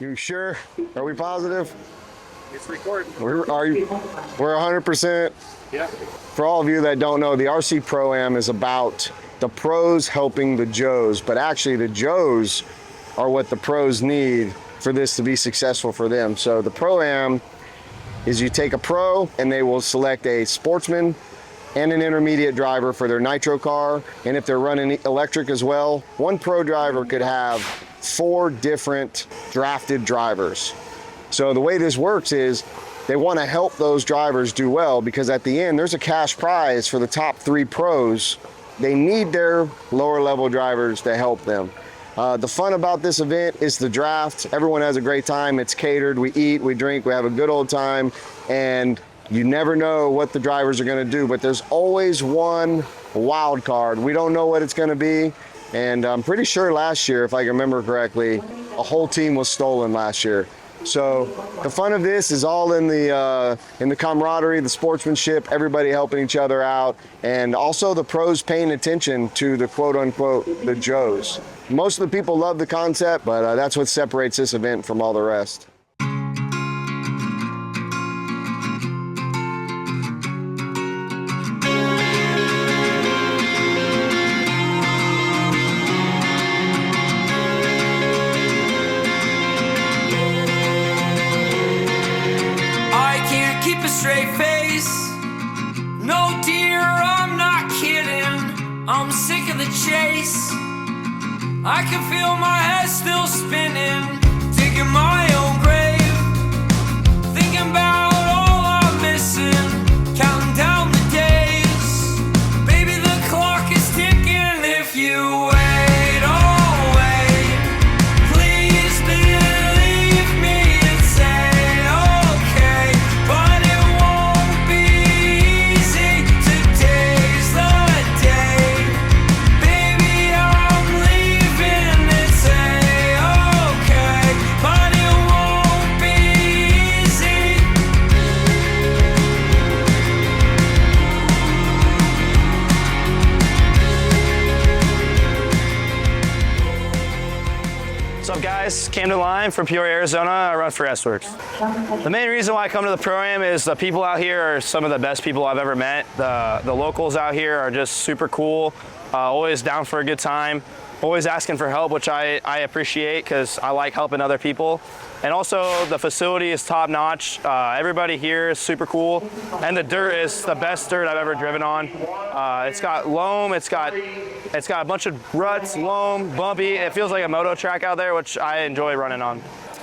You sure? Are we positive? It's recording. We're 100%. Yeah. For all of you that don't know, the RC Pro-Am is about the pros helping the Joes, but actually the Joes are what the pros need for this to be successful for them. So the Pro-Am is you take a pro and they will select a sportsman and an intermediate driver for their nitro car. And if they're running electric as well, one pro driver could have 4 different drafted drivers. So the way this works is they want to help those drivers do well, because at the end there's a cash prize for the top 3 pros. They need their lower level drivers to help them. The fun about this event is the draft. Everyone has a great time. It's catered. We eat, we drink, we have a good old time, and you never know what the drivers are going to do, but there's always one wild card. We don't know what it's going to be, and I'm pretty sure last year, if I can remember correctly, a whole team was stolen last year. So the fun of this is all in the camaraderie, the sportsmanship, everybody helping each other out, and also the pros paying attention to the quote-unquote the Joes. Most of the people love the concept, but that's what separates this event from all the rest. Straight face, no dear, I'm not kidding. I'm sick of the chase. I can feel my head still spinning, digging my own grave, thinking about all I'm missing, counting down the days. Baby, the clock is ticking if you wait. Camden Line from Peoria, Arizona. I run for S-Works. The main reason why I come to the Pro-Am is the people out here are some of the best people I've ever met. The locals out here are just super cool, always down for a good time, always asking for help, which I appreciate because I like helping other people. And also the facility is top notch. Everybody here is super cool, and the dirt is the best dirt I've ever driven on. It's got loam, it's got a bunch of ruts, loam, bumpy. It feels like a moto track out there, which I enjoy running on.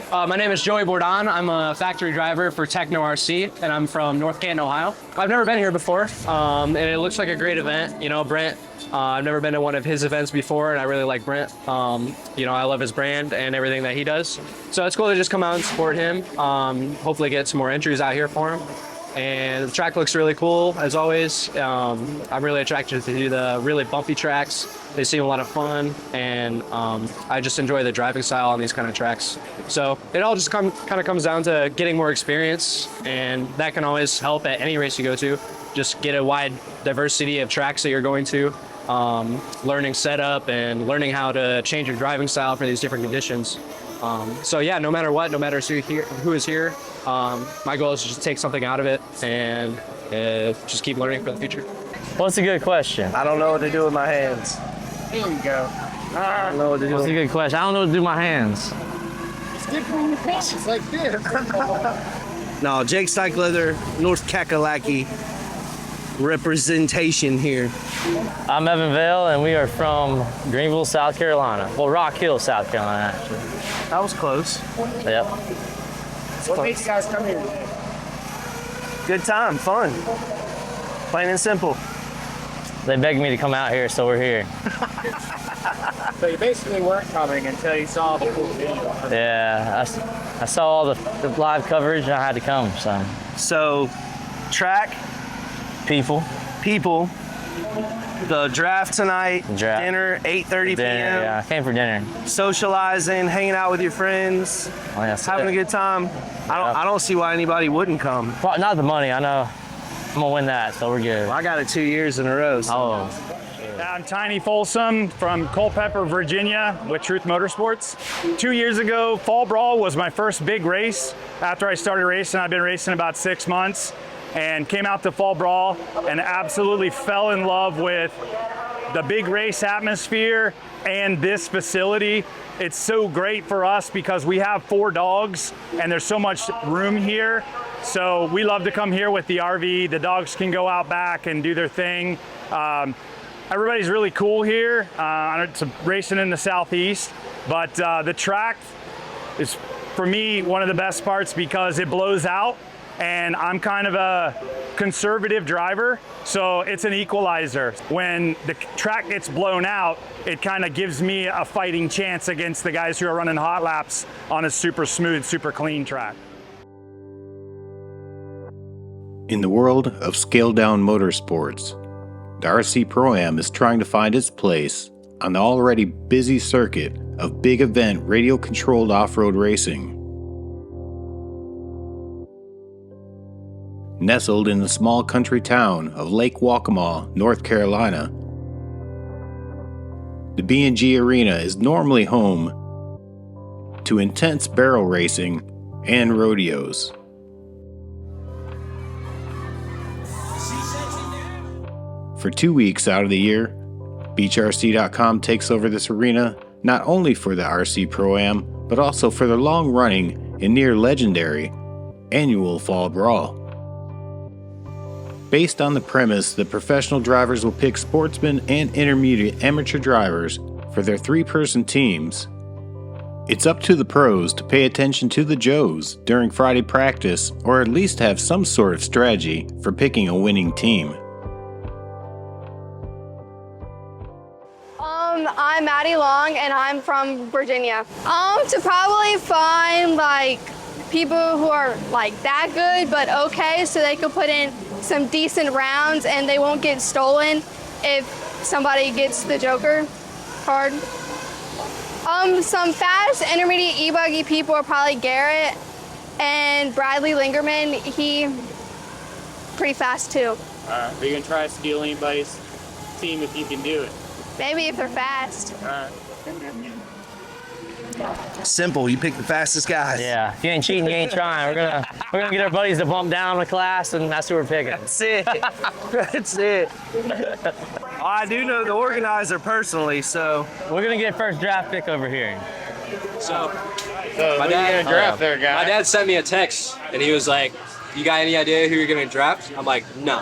My name is Joey Bourdon. I'm a factory driver for Techno RC, and I'm from North Canton, Ohio. I've never been here before, and it looks like a great event. You know, Brent, I've never been to one of his events before, and I really like Brent. You know, I love his brand and everything that he does. So it's cool to just come out and support him. Hopefully get some more entries out here for him. And the track looks really cool, as always. I'm really attracted to the really bumpy tracks. They seem a lot of fun, and I just enjoy the driving style on these kind of tracks. So it all just kind of comes down to getting more experience, and that can always help at any race you go to. Just get a wide diversity of tracks that you're going to, learning setup and learning how to change your driving style for these different conditions. So yeah, no matter what, no matter who is here, my goal is to just take something out of it and just keep learning for the future. Well, that's a good question. I don't know what to do with my hands. There you go. I don't know what to do. That's a good question. I don't know what to do with my hands. It's like this. No, Jake Leather, North Kakalaki representation here. I'm Evan Vale, and we are from Greenville, South Carolina. Well, Rock Hill, South Carolina, actually. That was close. Yep. What made you guys come here today? Good time, fun. Plain and simple. They begged me to come out here, so we're here. So you basically weren't coming until you saw the cool video. Yeah, I saw all the live coverage, and I had to come, so. So, track, People. the draft tonight, Draft. dinner, 8:30 p.m. Yeah, I came for dinner. Socializing, hanging out with your friends, Oh, yeah, having a good time. I don't see why anybody wouldn't come. Well, not the money, I know. I'm gonna win that, so we're good. I got it 2 years in a row. So. Oh. Yeah, I'm Tiny Folsom from Culpeper, Virginia with Truth Motorsports. 2 years ago, Fall Brawl was my first big race. After I started racing, I've been racing about 6 months and came out to Fall Brawl and absolutely fell in love with the big race atmosphere and this facility. It's so great for us because we have 4 dogs and there's so much room here. So we love to come here with the RV. The dogs can go out back and do their thing. Everybody's really cool here. It's racing in the southeast, but the track is, for me, one of the best parts because it blows out, and I'm kind of a conservative driver, so it's an equalizer. When the track gets blown out, it kind of gives me a fighting chance against the guys who are running hot laps on a super smooth, super clean track. In the world of scaled-down motorsports, the RC Pro-Am is trying to find its place on the already busy circuit of big event radio-controlled off-road racing. Nestled in the small country town of Lake Waccamaw, North Carolina, the B&G Arena is normally home to intense barrel racing and rodeos. For 2 weeks out of the year, BeachRC.com takes over this arena not only for the RC Pro-Am, but also for the long-running and near-legendary annual Fall Brawl. Based on the premise that professional drivers will pick sportsmen and intermediate amateur drivers for their 3-person teams, it's up to the pros to pay attention to the Joes during Friday practice, or at least have some sort of strategy for picking a winning team. I'm Maddie Long and I'm from Virginia. To probably find like people who are like that good but okay, so they could put in some decent rounds and they won't get stolen if somebody gets the Joker card. Some fast intermediate e-buggy people are probably Garrett and Bradley Lingerman. He pretty fast too. Are you gonna try to steal anybody's team if you can do it? Maybe if they're fast. Simple. You pick the fastest guys. Yeah, if you ain't cheating, you ain't trying. We're gonna get our buddies to bump down the class, and that's who we're picking. That's it. That's it. I do know the organizer personally, so We're gonna get first draft pick over here. So my dad sent me a text and he was like, "You got any idea who you're gonna draft?" I'm like, no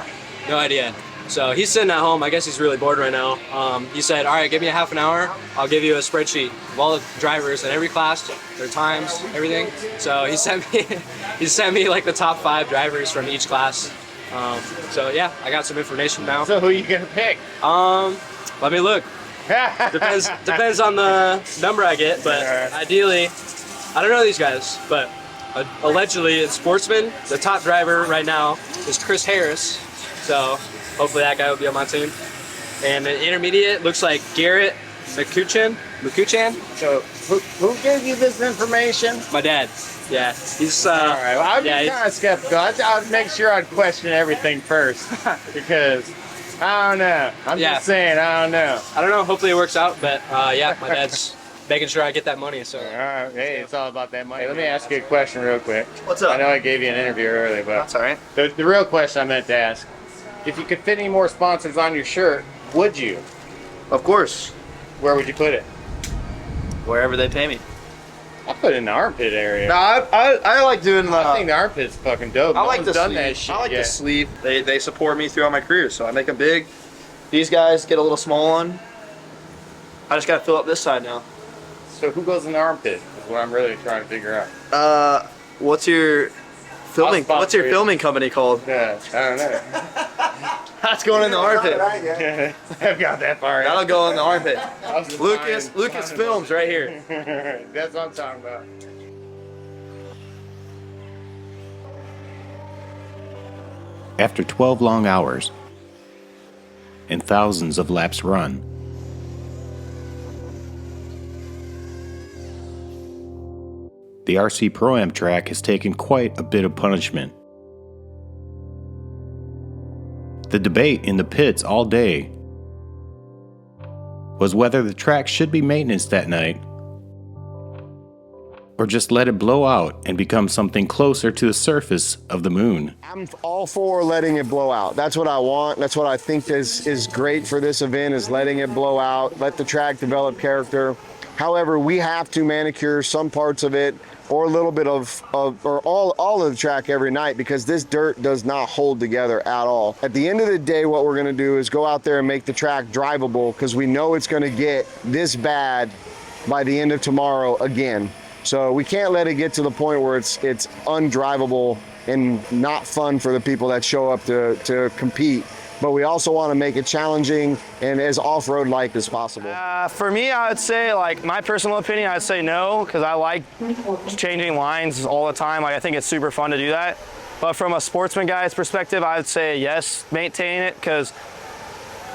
idea. So he's sitting at home. I guess he's really bored right now. He said, "All right, give me a half an hour. I'll give you a spreadsheet of all the drivers in every class, their times, everything." So he sent me like the top 5 drivers from each class. So yeah, I got some information now. So who are you gonna pick? Let me look. Depends on the number I get, but ideally, I don't know these guys, but allegedly in Sportsman, the top driver right now is Chris Harris. So hopefully that guy will be on my team. And the intermediate looks like Garrett McCuchan. So who gave you this information? My dad. Yeah, he's. All right. Well, I'd be yeah, kind of skeptical. I'd make sure I'd question everything first because I don't know. I'm just saying I don't know. I don't know. Hopefully it works out, but yeah, my dad's making sure I get that money. So. All right. Hey, it's all about that money. Hey, let me ask you a question real quick. What's up? I know I gave you an interview earlier, but That's all right. The real question I meant to ask: if you could fit any more sponsors on your shirt, would you? Of course. Where would you put it? Wherever they pay me. I put it in the armpit area. No, I like doing the. I think the armpit's fucking dope. I like the done sleeve. that shit I like yet. the sleeve. They support me throughout my career, so I make them big. These guys get a little small one. I just gotta fill up this side now. So who goes in the armpit? Is what I'm really trying to figure out. What's your filming? sponsor What's your you. filming company called? Yeah, I don't know. That's going in the armpit. I've got that far. That'll go in the armpit. I was just Lucas buying- Films right here. That's what I'm talking about. After 12 long hours and thousands of laps run, the RC Pro-Am track has taken quite a bit of punishment. The debate in the pits all day was whether the track should be maintenanced that night or just let it blow out and become something closer to the surface of the moon. I'm all for letting it blow out. That's what I want. That's what I think is great for this event, is letting it blow out, let the track develop character. However, we have to manicure some parts of it, or a little bit of or all of the track every night, because this dirt does not hold together at all. At the end of the day, what we're gonna do is go out there and make the track drivable, because we know it's gonna get this bad by the end of tomorrow again. So we can't let it get to the point where it's undrivable and not fun for the people that show up to compete. But we also want to make it challenging and as off-road like as possible. For me, I would say, like, my personal opinion, I'd say no, because I like changing lines all the time. Like, I think it's super fun to do that. But from a sportsman guy's perspective, I would say yes, maintain it, because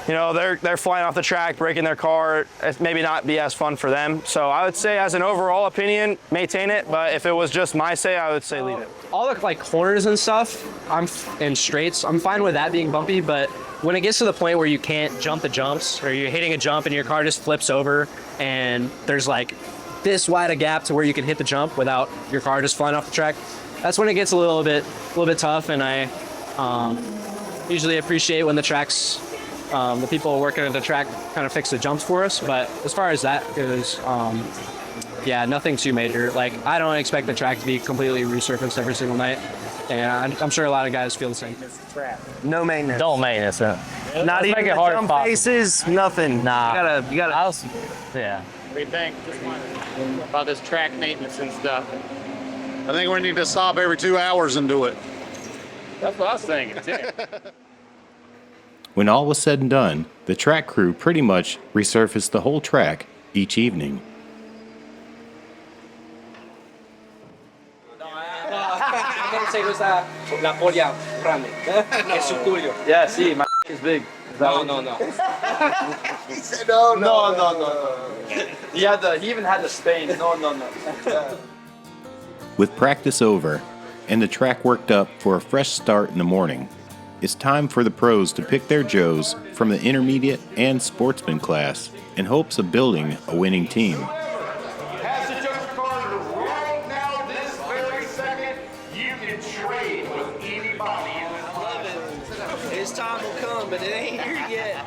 you know, they're flying off the track, breaking their car. It's maybe not be as fun for them. So I would say, as an overall opinion, maintain it. But if it was just my say, I would say leave it. All the like corners and stuff, and straights, I'm fine with that being bumpy. But when it gets to the point where you can't jump the jumps, or you're hitting a jump and your car just flips over, and there's like this wide a gap to where you can hit the jump without your car just flying off the track, that's when it gets a little bit tough. And I usually appreciate when the tracks. The people working at the track kind of fix the jumps for us, but as far as that goes, yeah, nothing too major. Like, I don't expect the track to be completely resurfaced every single night, and I'm sure a lot of guys feel the same. No maintenance. Don't maintenance it. Not even the jump faces, nothing. Nah. You gotta. Yeah. What do you think about this track maintenance and stuff? I think we need to stop every 2 hours and do it. That's what I was thinking too. When all was said and done, the track crew pretty much resurfaced the whole track each evening. Yeah, see, my is big. No. He said no. He even had the Spain. No. With practice over and the track worked up for a fresh start in the morning, it's time for the pros to pick their Joes from the intermediate and sportsman class in hopes of building a winning team. Pass the jump card right now, this very second. You can trade with anybody. His time will come, but it ain't here yet.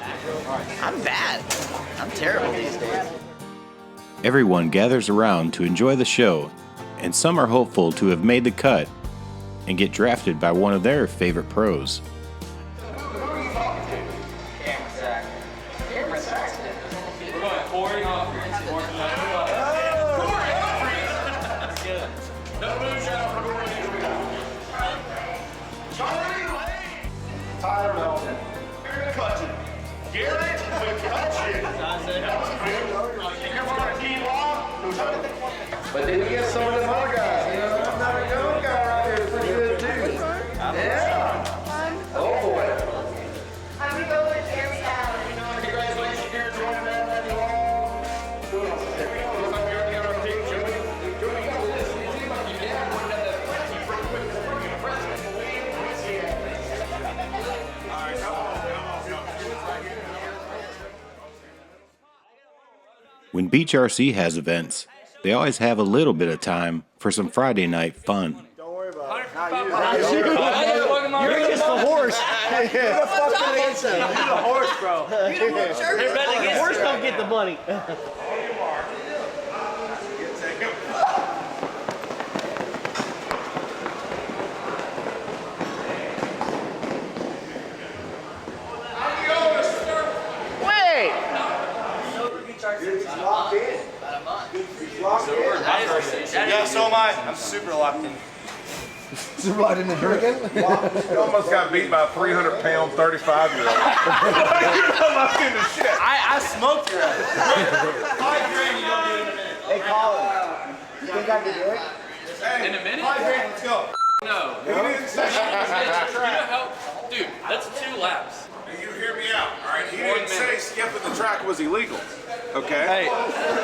I'm bad. I'm terrible these days. Everyone gathers around to enjoy the show, and some are hopeful to have made the cut and get drafted by one of their favorite pros. But then you get some of them other guys. You know, another young guy right here is pretty good too. Yeah. Oh boy. I'm gonna go with Air Salad. Congratulations, you're joining that long. There we go. Looks like we already got our pick, Joey. Joey, you got this. It seems like you did one that keep pretty quick. We're impressed. All right, come on. When BeachRC has events, they always have a little bit of time for some Friday night fun. Don't worry about it. Not you. You're just the horse. You're the fucking answer. You're the horse, bro. The horse don't get the money. Yeah, so am I. I'm super locked in. Super locked in the drinking? You almost got beat by a 300-pound 35-year-old. You're not locked in the shit. I smoked your ass. $5,000 you don't do in a minute. Hey, Colin, you think I can do it? In a minute? $5,000, let's go. No. He didn't say Dude, that's 2 laps. You hear me out, all right? He didn't say skipping the track was illegal, okay? Hey,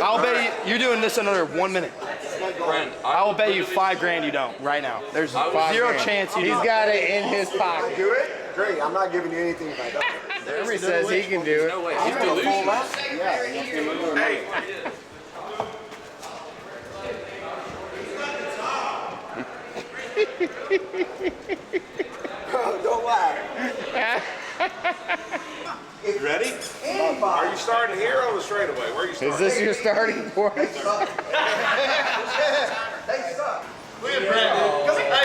I'll bet you're doing this in under 1 minute. Friend, I will bet you $5,000 you don't right now. There's zero chance you do. He's got it in his pocket. Do it? Great. I'm not giving you anything if I don't. Jeremy says he can do it. No way. He's delusional. Hey. Don't lie. You ready? Are you starting here or the straightaway? Where are you starting? Is this your starting point? Hey,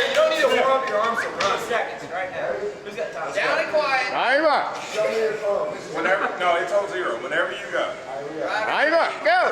you don't need to warm up your arms to run. Seconds right now. Who's got time? Down and quiet. Aiva! Show me your phone. Whenever, no, it's on 0. Whenever you go. Aiva, go!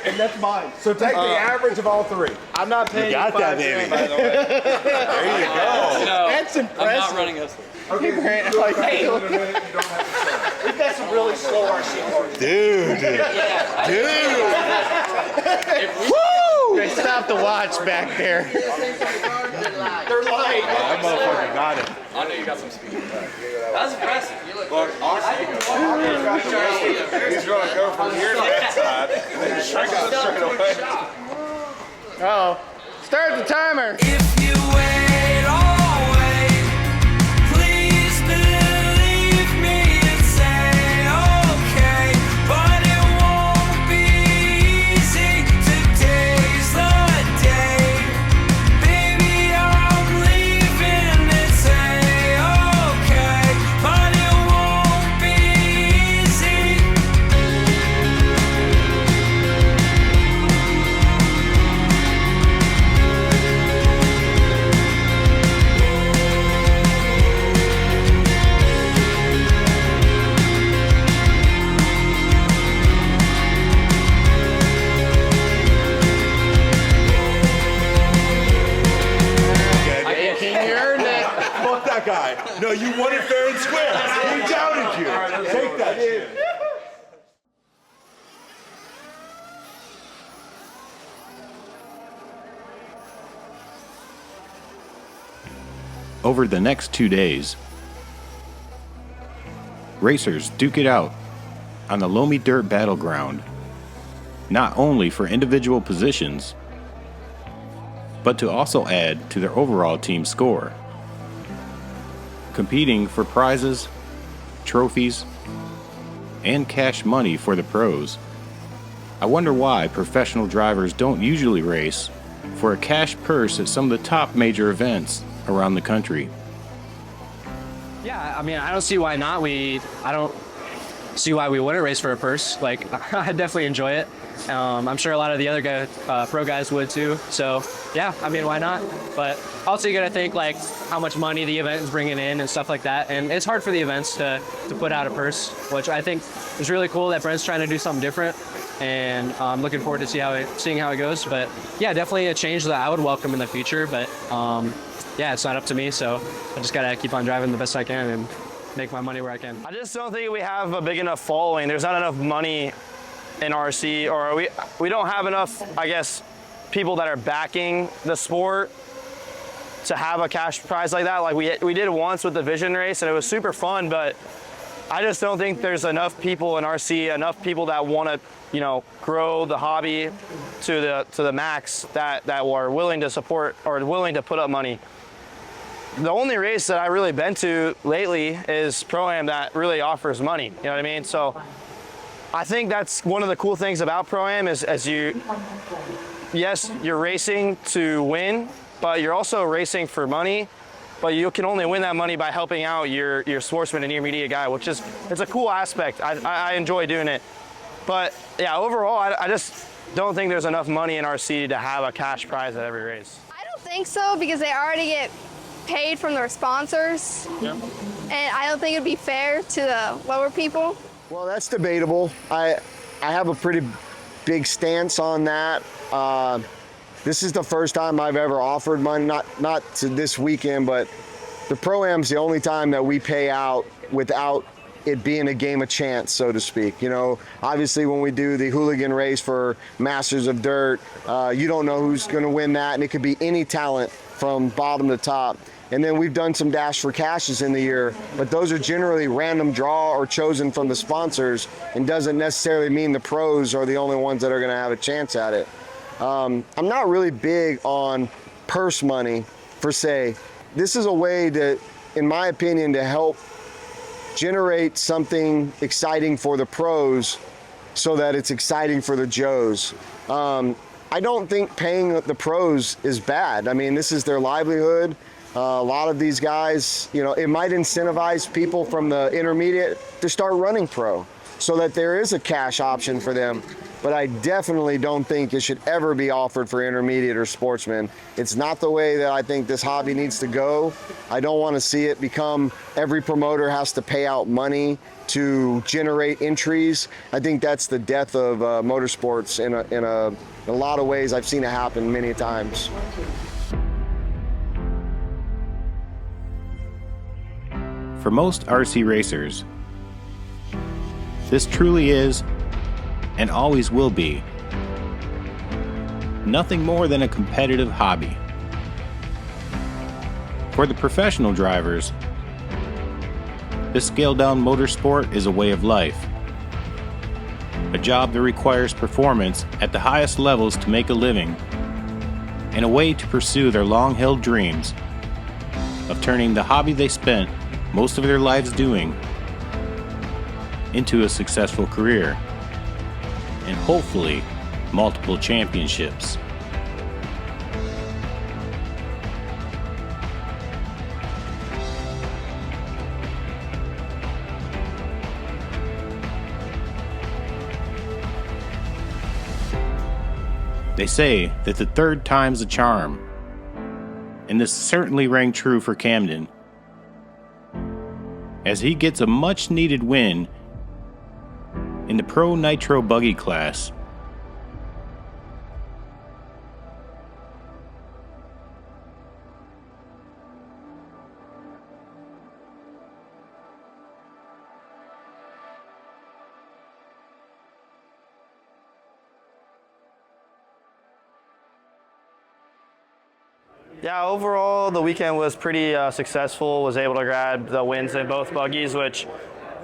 And that's mine. So take the average of all three. I'm not paying. You got that, baby. By the way. There you go. No, That's impressive. I'm not running us. Okay, Grant. Like, Hey, in a minute, you don't have to start. We've got some really slow RC cars. Dude. Woo! They stopped the watch back there. They're light. That motherfucker got it. I know you got some speed. That's impressive. Look, he's going to go from here to that side, and then straight away. Uh-oh. Start the timer. If you wait, I'll wait. Please believe me and say okay, but it won't be easy. Today's the day, baby. I'm leaving and say okay, but it won't be easy. King, you earned it. Fuck that guy. No, you won it fair and square. He doubted you. Take that shit. Over the next 2 days, racers duke it out on the loamy dirt battleground, not only for individual positions, but to also add to their overall team score, competing for prizes, trophies, and cash money for the pros. I wonder why professional drivers don't usually race for a cash purse at some of the top major events around the country. Yeah, I mean, I don't see why not. I don't see why we wouldn't race for a purse. Like, I definitely enjoy it. I'm sure a lot of the other pro guys would too. So yeah, I mean, why not? But also you gotta think like how much money the event is bringing in and stuff like that. And it's hard for the events to put out a purse, which I think is really cool that Brent's trying to do something different. And I'm looking forward to seeing how it goes. But yeah, definitely a change that I would welcome in the future. But yeah, it's not up to me. So I just gotta keep on driving the best I can and make my money where I can. I just don't think we have a big enough following. There's not enough money in RC, or we don't have enough, I guess, people that are backing the sport to have a cash prize like that. Like we did once with the Vision race, and it was super fun, but I just don't think there's enough people in RC, enough people that want to, you know, grow the hobby to the max that are willing to support or willing to put up money. The only race that I've really been to lately is Pro-Am that really offers money, you know what I mean? So I think that's one of the cool things about Pro-Am is yes, you're racing to win, but you're also racing for money, but you can only win that money by helping out your sportsman and intermediate guy, which is, it's a cool aspect. I enjoy doing it. But yeah, overall, I just don't think there's enough money in RC to have a cash prize at every race. I don't think so because they already get paid from their sponsors. Yep. And I don't think it'd be fair to the lower people. Well, that's debatable. I have a pretty big stance on that. This is the first time I've ever offered money, not to this weekend, but the Pro-Am's the only time that we pay out without it being a game of chance, so to speak. You know, obviously when we do the hooligan race for Masters of Dirt, you don't know who's going to win that, and it could be any talent from bottom to top. And then we've done some Dash for Cashes in the year, but those are generally random draw or chosen from the sponsors, and doesn't necessarily mean the pros are the only ones that are going to have a chance at it. I'm not really big on purse money per se. This is a way to, in my opinion, to help generate something exciting for the pros so that it's exciting for the Joes. I don't think paying the pros is bad. I mean, this is their livelihood. A lot of these guys, you know, it might incentivize people from the intermediate to start running pro so that there is a cash option for them. But I definitely don't think it should ever be offered for intermediate or sportsmen. It's not the way that I think this hobby needs to go. I don't want to see it become every promoter has to pay out money to generate entries. I think that's the death of motorsports in a lot of ways. I've seen it happen many times. For most RC racers, this truly is, and always will be, nothing more than a competitive hobby. For the professional drivers, this scaled-down motorsport is a way of life, a job that requires performance at the highest levels to make a living, and a way to pursue their long-held dreams of turning the hobby they spent most of their lives doing into a successful career, and hopefully multiple championships. They say that the third time's a charm, and this certainly rang true for Camden, as he gets a much-needed win in the Pro Nitro Buggy class. Yeah, overall the weekend was pretty successful. Was able to grab the wins in both buggies, which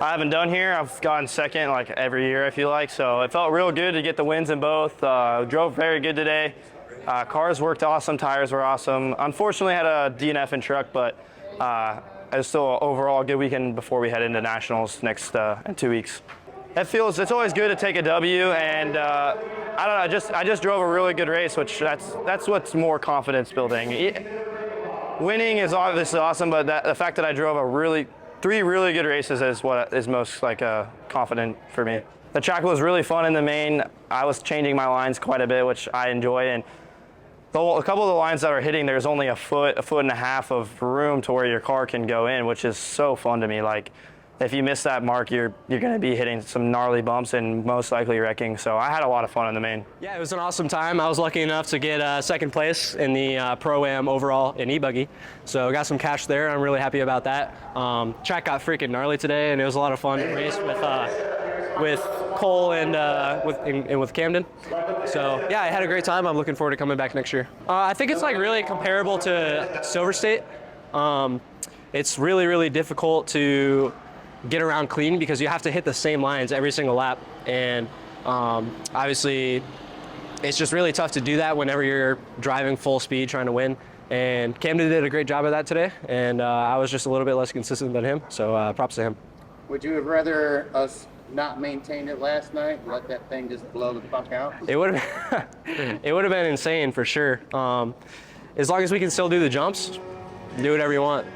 I haven't done here. I've gotten second like every year, I feel like. So it felt real good to get the wins in both. Drove very good today. Cars worked awesome, tires were awesome. Unfortunately had a DNF in truck, but it was still overall a good weekend before we head into nationals next in 2 weeks. It's always good to take a W, and I don't know, I just drove a really good race, which that's what's more confidence building. Winning is obviously awesome, but the fact that I drove three really good races is what is most confident for me. The track was really fun in the main. I was changing my lines quite a bit, which I enjoy, and a couple of the lines that are hitting, there's only a foot and a half of room to where your car can go in, which is so fun to me. Like, if you miss that mark, you're going to be hitting some gnarly bumps and most likely wrecking. So I had a lot of fun in the main. Yeah, it was an awesome time. I was lucky enough to get second place in the Pro-Am overall in e-buggy. So got some cash there. I'm really happy about that. Track got freaking gnarly today, and it was a lot of fun to race with Cole and with Camden. So yeah, I had a great time. I'm looking forward to coming back next year. I think it's like really comparable to Silver State. It's really, really difficult to get around clean because you have to hit the same lines every single lap, and obviously it's just really tough to do that whenever you're driving full speed trying to win. And Camden did a great job of that today, and I was just a little bit less consistent than him, so props to him. Would you have rather us not maintain it last night, let that thing just blow the fuck out? It would have it would have been insane for sure. As long as we can still do the jumps, do whatever you want.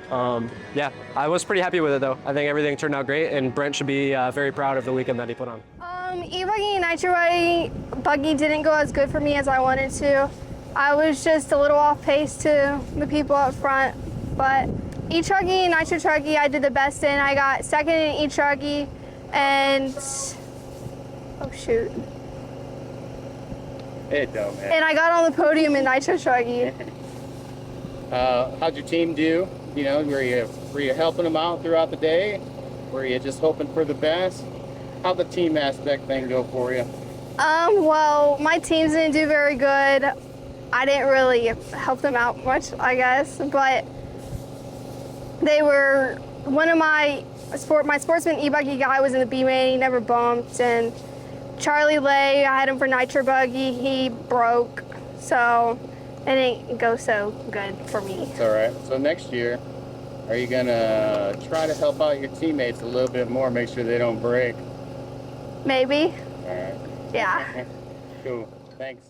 Yeah, I was pretty happy with it though. I think everything turned out great, and Brent should be very proud of the weekend that he put on. E-buggy and nitro buggy didn't go as good for me as I wanted to. I was just a little off pace to the people up front, but e-truggy and nitro truggy I did the best in. I got second in e-truggy and, oh shoot. It don't matter. And I got on the podium in nitro truggy. How'd your team do? You know, were you helping them out throughout the day? Were you just hoping for the best? How'd the team aspect thing go for you? Well, my teams didn't do very good. I didn't really help them out much, I guess, but they were one of my sportsman e-buggy guy was in the B main. He never bumped, and Charlie Lay, I had him for nitro buggy. He broke, so it didn't go so good for me. It's all right. So next year, are you gonna try to help out your teammates a little bit more, make sure they don't break? Maybe. All right. Yeah. Cool. Thanks.